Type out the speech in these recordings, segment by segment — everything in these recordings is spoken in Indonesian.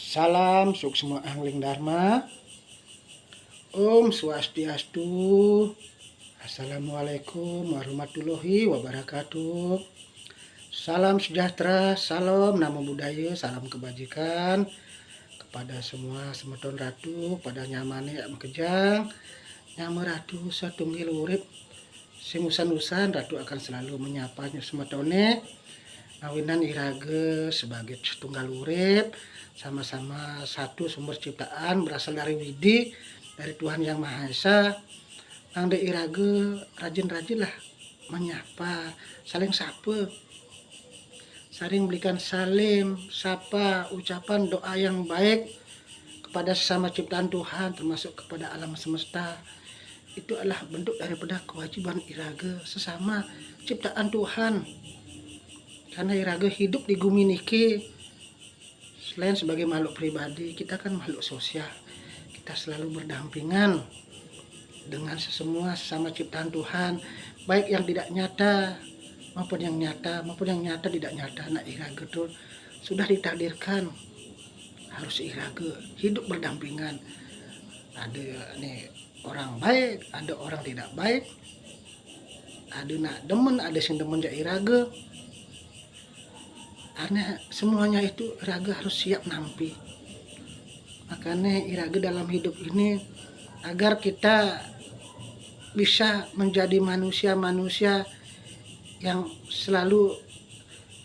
Salam suksma angling dharma. Om Swastiastu. Assalamualaikum warahmatullahi wabarakatuh. Salam sejahtera, salam namo buddhaya, salam kebajikan kepada semua semeton ratu, pada nyamane kejang, nyama ratu satunggil urip, simusan-usan ratu akan selalu menyapanya semetone. Awinan irage sebagai tunggal urip, sama-sama satu sumber ciptaan berasal dari widi, dari Tuhan Yang Maha Esa. Angde irage rajin-rajinlah menyapa, saling sapa, saling berikan salim, sapa, ucapan doa yang baik kepada sesama ciptaan Tuhan, termasuk kepada alam semesta. Itu adalah bentuk daripada kewajiban irage sesama ciptaan Tuhan. Karena irage hidup di bumi niki, selain sebagai makhluk pribadi, kita kan makhluk sosial. Kita selalu berdampingan dengan semua sesama ciptaan Tuhan, baik yang tidak nyata maupun yang nyata tidak nyata. Nah, irage itu sudah ditakdirkan harus irage hidup berdampingan. Ada nih orang baik, ada orang tidak baik, ada nak demen, ada sing demen ja irage. Karena semuanya itu irage harus siap nampi. Makanya irage dalam hidup ini agar kita bisa menjadi manusia-manusia yang selalu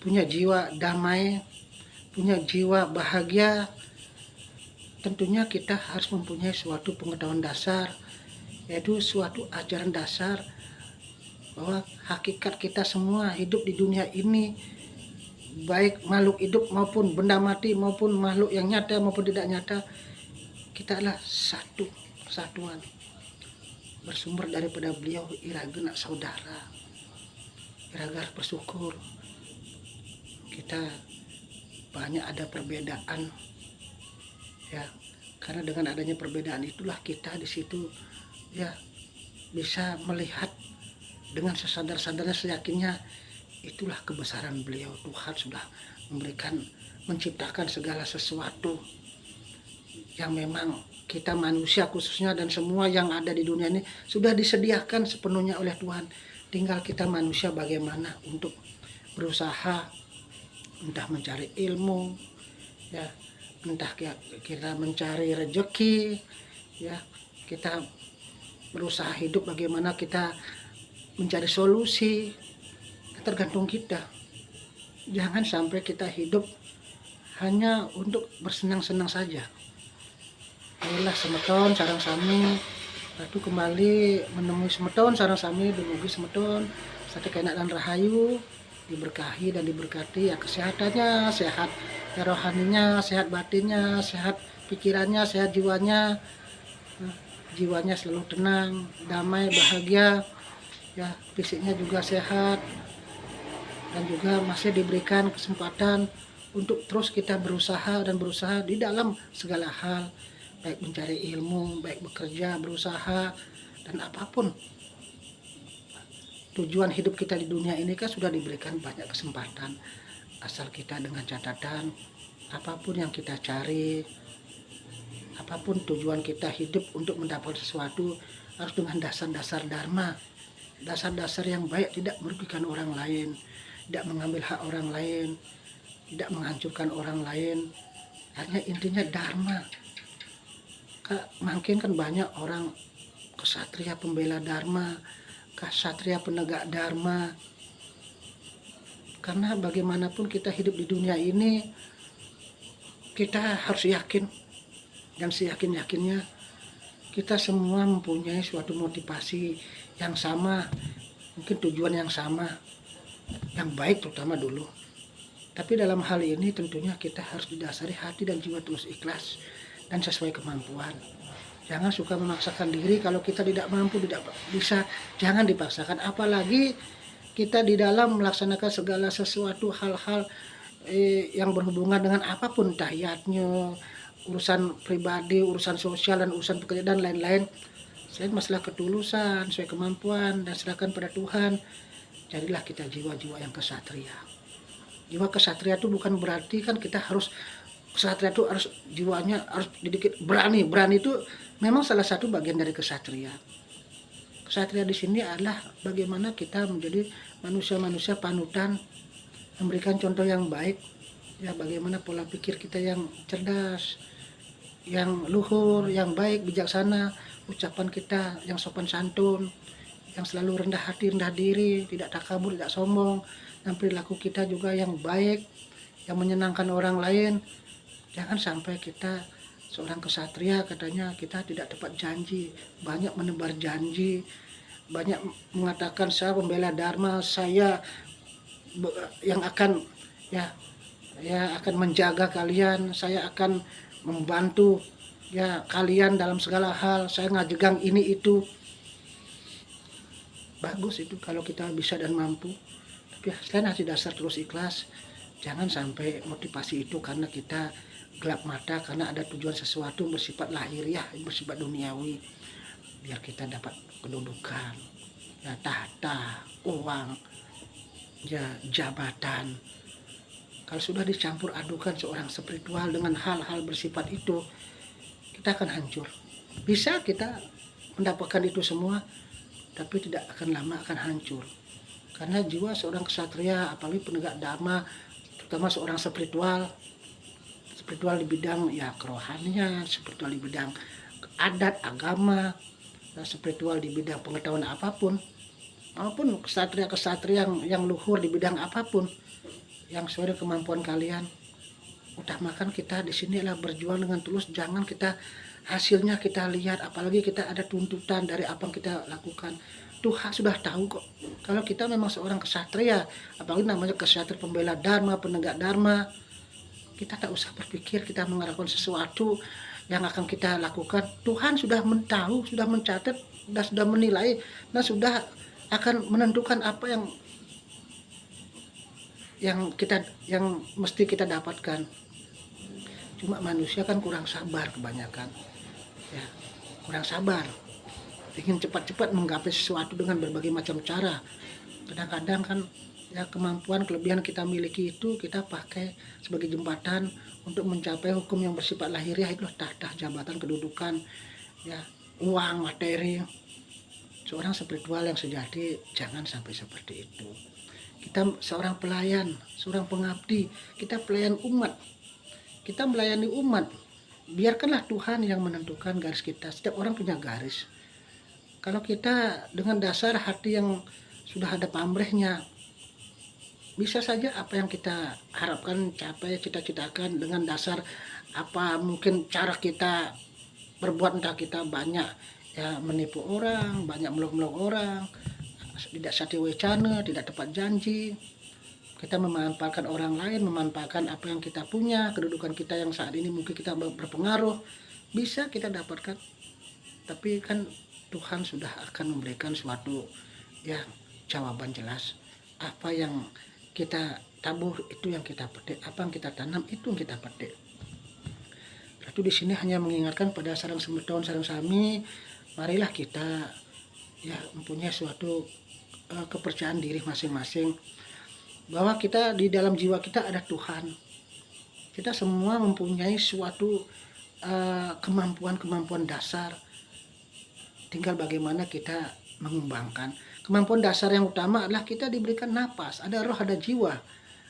punya jiwa damai, punya jiwa bahagia. Tentunya kita harus mempunyai suatu pengetahuan dasar, yaitu suatu ajaran dasar bahwa hakikat kita semua hidup di dunia ini, baik makhluk hidup maupun benda mati maupun makhluk yang nyata maupun tidak nyata, kita adalah satu kesatuan, bersumber daripada beliau irage nak saudara. Irage harus bersyukur kita banyak ada perbedaan, ya, karena dengan adanya perbedaan itulah kita di situ ya bisa melihat dengan sesadar-sadarnya, seyakinnya itulah kebesaran beliau. Tuhan sudah menciptakan segala sesuatu yang memang kita manusia khususnya dan semua yang ada di dunia ini sudah disediakan sepenuhnya oleh Tuhan. Tinggal kita manusia bagaimana untuk berusaha, entah mencari ilmu, ya, entah kita mencari rezeki, ya, kita berusaha hidup bagaimana kita mencari solusi. Tergantung kita. Jangan sampai kita hidup hanya untuk bersenang-senang saja. Ayolah semeton sarang sami ratu kembali menemui semeton sarang sami dumugi semeton sate kena dan rahayu, diberkahi dan diberkati ya, kesehatannya sehat, ya rohaninya sehat, batinnya sehat, pikirannya sehat, jiwanya selalu tenang, damai, bahagia, ya, fisiknya juga sehat, dan juga masih diberikan kesempatan untuk terus kita berusaha di dalam segala hal, baik mencari ilmu, baik bekerja, berusaha, dan apapun tujuan hidup kita di dunia ini kan sudah diberikan banyak kesempatan, asal kita dengan catatan apapun yang kita cari, apapun tujuan kita hidup untuk mendapatkan sesuatu harus dengan dasar-dasar dharma, dasar-dasar yang baik, tidak merugikan orang lain, tidak mengambil hak orang lain, tidak menghancurkan orang lain. Hanya intinya dharma. Makin kan banyak orang kesatria pembela dharma, kesatria penegak dharma. Karena bagaimanapun kita hidup di dunia ini, kita harus yakin dan seyakin-yakinnya kita semua mempunyai suatu motivasi yang sama, mungkin tujuan yang sama, yang baik terutama dulu. Tapi dalam hal ini tentunya kita harus didasari hati dan jiwa tulus ikhlas dan sesuai kemampuan. Jangan suka memaksakan diri kalau kita tidak mampu, tidak bisa, jangan dipaksakan. Apalagi kita di dalam melaksanakan segala sesuatu hal-hal yang berhubungan dengan apapun, tahiyatnya, urusan pribadi, urusan sosial, dan urusan pekerjaan dan lain-lain. Selain masalah ketulusan, sesuai kemampuan, dan serahkan pada Tuhan, jadilah kita jiwa-jiwa yang kesatria. Jiwa kesatria itu bukan berarti kan kita harus Kesatria itu harus jiwanya harus dididik berani. Berani itu memang salah satu bagian dari kesatria. Kesatria di sini adalah bagaimana kita menjadi manusia-manusia panutan, memberikan contoh yang baik, ya bagaimana pola pikir kita yang cerdas, yang luhur, yang baik, bijaksana, ucapan kita yang sopan santun, yang selalu rendah hati, rendah diri, tidak takabur, tidak sombong, dan perilaku kita juga yang baik, yang menyenangkan orang lain. Jangan sampai kita seorang kesatria katanya kita tidak tepat janji, banyak menebar janji, banyak mengatakan saya pembela Dharma, saya yang akan akan menjaga kalian, saya akan membantu ya kalian dalam segala hal, saya ngajegang ini itu. Bagus itu kalau kita bisa dan mampu. Tapi selain hati dasar terus ikhlas, jangan sampai motivasi itu karena kita gelap mata karena ada tujuan sesuatu bersifat lahiriah, bersifat duniawi, biar kita dapat kedudukan, ya tahta, uang, ya jabatan. Kalau sudah dicampur adukan seorang spiritual dengan hal-hal bersifat itu, kita akan hancur. Bisa kita mendapatkan itu semua, tapi tidak akan lama akan hancur. Karena jiwa seorang kesatria, apalagi penegak dharma, terutama seorang spiritual di bidang ya kerohanian, spiritual di bidang adat, agama, spiritual di bidang pengetahuan apapun, maupun kesatria yang luhur di bidang apapun, yang sesuai dengan kemampuan kalian. Utamakan kita di sini adalah berjuang dengan tulus, jangan kita hasilnya kita lihat, apalagi kita ada tuntutan dari apa yang kita lakukan. Tuhan sudah tahu kok, kalau kita memang seorang kesatria, apalagi namanya kesatria pembela dharma, penegak dharma, kita tak usah berpikir kita mengharapkan sesuatu yang akan kita lakukan. Tuhan sudah tahu, sudah mencatat, dan sudah menilai, dan sudah akan menentukan apa yang mesti kita dapatkan. Cuma manusia kan kurang sabar kebanyakan, ya kurang sabar, ingin cepat-cepat menggapai sesuatu dengan berbagai macam cara. Kadang-kadang kan ya kemampuan kelebihan kita miliki itu kita pakai sebagai jembatan untuk mencapai hukum yang bersifat lahiriah, itu tahta, jabatan, kedudukan, ya uang, materi. Seorang spiritual yang sejati jangan sampai seperti itu. Kita seorang pelayan, seorang pengabdi, kita pelayan umat, kita melayani umat. Biarkanlah Tuhan yang menentukan garis kita. Setiap orang punya garis. Kalau kita dengan dasar hati yang sudah ada pamrihnya, bisa saja apa yang kita harapkan, capai, cita-citakan dengan dasar apa mungkin cara kita berbuat, entah kita banyak ya menipu orang, banyak meluk-meluk orang, tidak sati wecana, tidak tepat janji, kita memanfaatkan orang lain, memanfaatkan apa yang kita punya, kedudukan kita yang saat ini mungkin kita berpengaruh, bisa kita dapatkan. Tapi kan Tuhan sudah akan memberikan suatu ya jawaban jelas. Apa yang kita tabur itu yang kita petik, apa yang kita tanam itu yang kita petik. Lalu di sini hanya mengingatkan pada sarang semeton, sarang sami, marilah kita ya mempunyai suatu kepercayaan diri masing-masing, bahwa kita di dalam jiwa kita ada Tuhan. Kita semua mempunyai suatu kemampuan dasar, tinggal bagaimana kita mengembangkan. Kemampuan dasar yang utama adalah kita diberikan napas, ada roh, ada jiwa,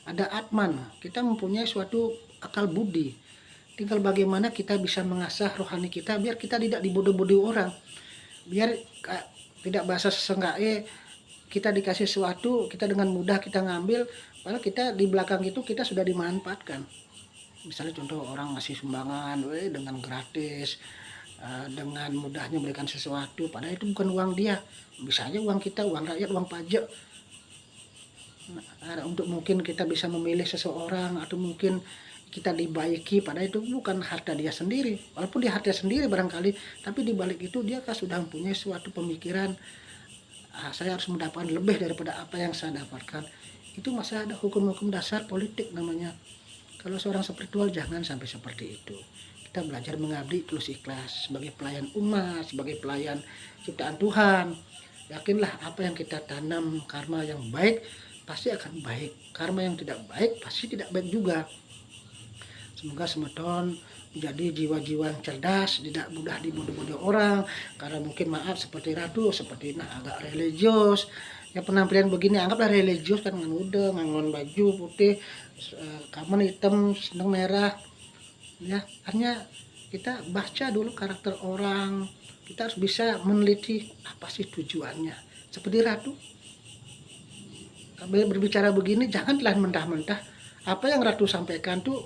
ada atman. Kita mempunyai suatu akal budi. Tinggal bagaimana kita bisa mengasah rohani kita biar kita tidak dibodoh-bodohi orang. Biar tidak bahasa sesenggae, kita dikasih sesuatu, kita dengan mudah kita ngambil, padahal kita di belakang itu kita sudah dimanfaatkan. Misalnya contoh orang ngasih sumbangan dengan gratis, dengan mudahnya memberikan sesuatu, padahal itu bukan uang dia, bisa aja uang kita, uang rakyat, uang pajak. Nah, untuk mungkin kita bisa memilih seseorang atau mungkin kita dibaiki, padahal itu bukan harta dia sendiri, walaupun dia harta sendiri barangkali, tapi di balik itu dia kan sudah mempunyai suatu pemikiran, saya harus mendapatkan lebih daripada apa yang saya dapatkan. Itu masih ada hukum-hukum dasar politik namanya. Kalau seorang spiritual jangan sampai seperti itu. Kita belajar mengabdi tulus ikhlas sebagai pelayan umat, sebagai pelayan ciptaan Tuhan. Yakinlah apa yang kita tanam, karma yang baik pasti akan baik, karma yang tidak baik pasti tidak baik juga. Semoga semeton menjadi jiwa-jiwa yang cerdas, tidak mudah dibodoh-bodoh orang, karena mungkin maaf seperti Ratu, seperti agak religius. Ya penampilan begini anggaplah religius kan, ngan udah ngangon baju putih, kamen hitam, seneng merah. Ya, hanya kita baca dulu karakter orang, kita harus bisa meneliti apa sih tujuannya. Seperti Ratu, berbicara begini jangan telan mentah-mentah. Apa yang Ratu sampaikan tuh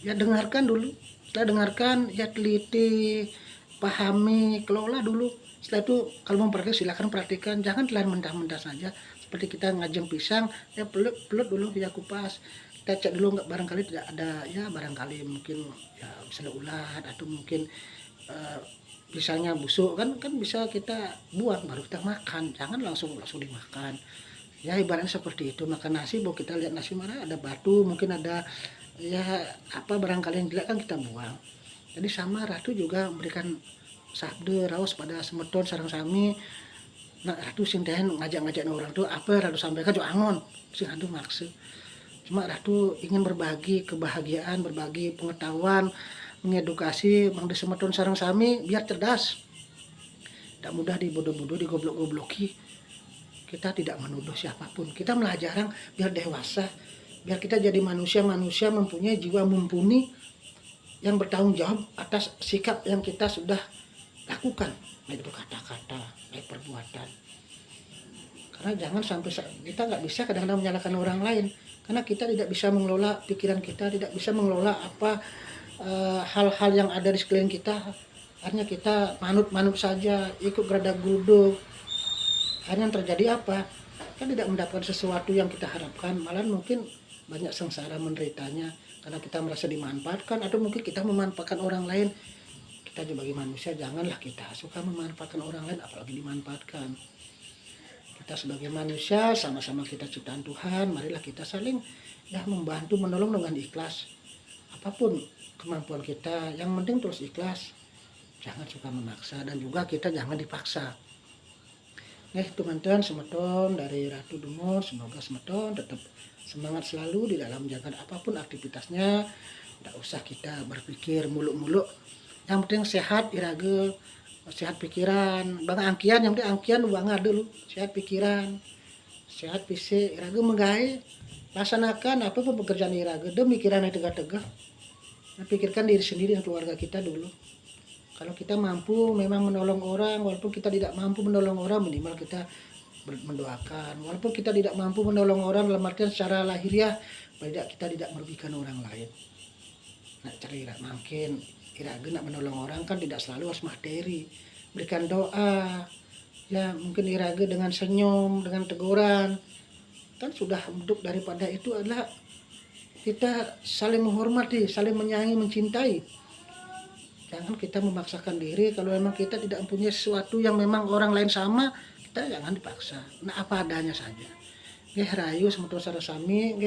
ya dengarkan dulu. Setelah dengarkan ya teliti, pahami, kelola dulu. Setelah itu kalau mau praktik silakan praktikan, jangan telan mentah-mentah saja. Seperti kita ngajeng pisang, ya pelut dulu ya kupas. Kita cek dulu nggak barangkali tidak ada, ya barangkali mungkin ya misalnya ulat atau mungkin pisangnya busuk kan bisa kita buang baru kita makan, jangan langsung dimakan. Ya ibaratnya seperti itu, makan nasi bahwa kita lihat nasi mana ada batu, mungkin ada ya apa barangkali yang jelek kan kita buang. Jadi sama Ratu juga memberikan sabda raos pada semeton sareng sami. Nah Ratu sing tehen ngajak-ngajak orang tuh apa Ratu sampaikan jo angon sing aduh maksud. Cuma Ratu ingin berbagi kebahagiaan, berbagi pengetahuan, mengedukasi mang semeton sareng sami biar cerdas. Tidak mudah dibodoh-bodoh, digoblok-gobloki. Kita tidak menuduh siapapun, kita melajarkan biar dewasa, biar kita jadi manusia mempunyai jiwa mumpuni yang bertanggung jawab atas sikap yang kita sudah lakukan, baik itu kata-kata, baik perbuatan. Karena jangan sampai kita nggak bisa kadang-kadang menyalahkan orang lain, karena kita tidak bisa mengelola pikiran kita, tidak bisa mengelola apa hal-hal yang ada di sekeliling kita. Hanya kita manut-manut saja, ikut gerada-geruduk. Akhirnya yang terjadi apa? Kan tidak mendapatkan sesuatu yang kita harapkan, malah mungkin banyak sengsara menderitanya karena kita merasa dimanfaatkan, atau mungkin kita memanfaatkan orang lain. Kita sebagai manusia janganlah kita suka memanfaatkan orang lain, apalagi dimanfaatkan. Kita sebagai manusia sama-sama kita ciptaan Tuhan, marilah kita saling ya membantu menolong dengan ikhlas. Apapun kemampuan kita, yang penting terus ikhlas. Jangan suka memaksa, dan juga kita jangan dipaksa. Teman-teman semeton dari Ratu Dumur, semoga semeton tetap semangat selalu di dalam menjalankan apapun aktivitasnya. Tidak usah kita berpikir muluk-muluk, yang penting sehat iraga, sehat pikiran. Bang angkian yang penting angkian bang dulu, sehat pikiran, sehat fisik iraga menggai. Laksanakan apapun pekerjaan iraga, demikiran yang tegak-tegak. Pikirkan diri sendiri dan keluarga kita dulu. Kalau kita mampu memang menolong orang, walaupun kita tidak mampu menolong orang, minimal kita mendoakan. Walaupun kita tidak mampu menolong orang dalam artian secara lahiriah, kita tidak merugikan orang lain. Nah, cara mungkin iraga nak menolong orang kan tidak selalu harus materi. Berikan doa, ya mungkin iraga dengan senyum, dengan teguran. Kan sudah bentuk daripada itu adalah kita saling menghormati, saling menyayangi, mencintai. Jangan kita memaksakan diri. Kalau memang kita tidak mempunyai sesuatu yang memang orang lain sama, kita jangan dipaksa. Nah apa adanya saja. Rayu semeton sarasami,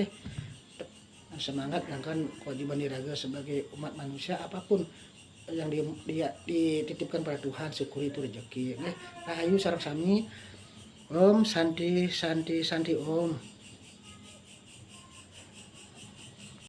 semangat dengan kewajiban iraga sebagai umat manusia, apapun yang dititipkan pada Tuhan, syukuri itu rezeki. Rayu sarasami. Om Santi Santi Santi Om.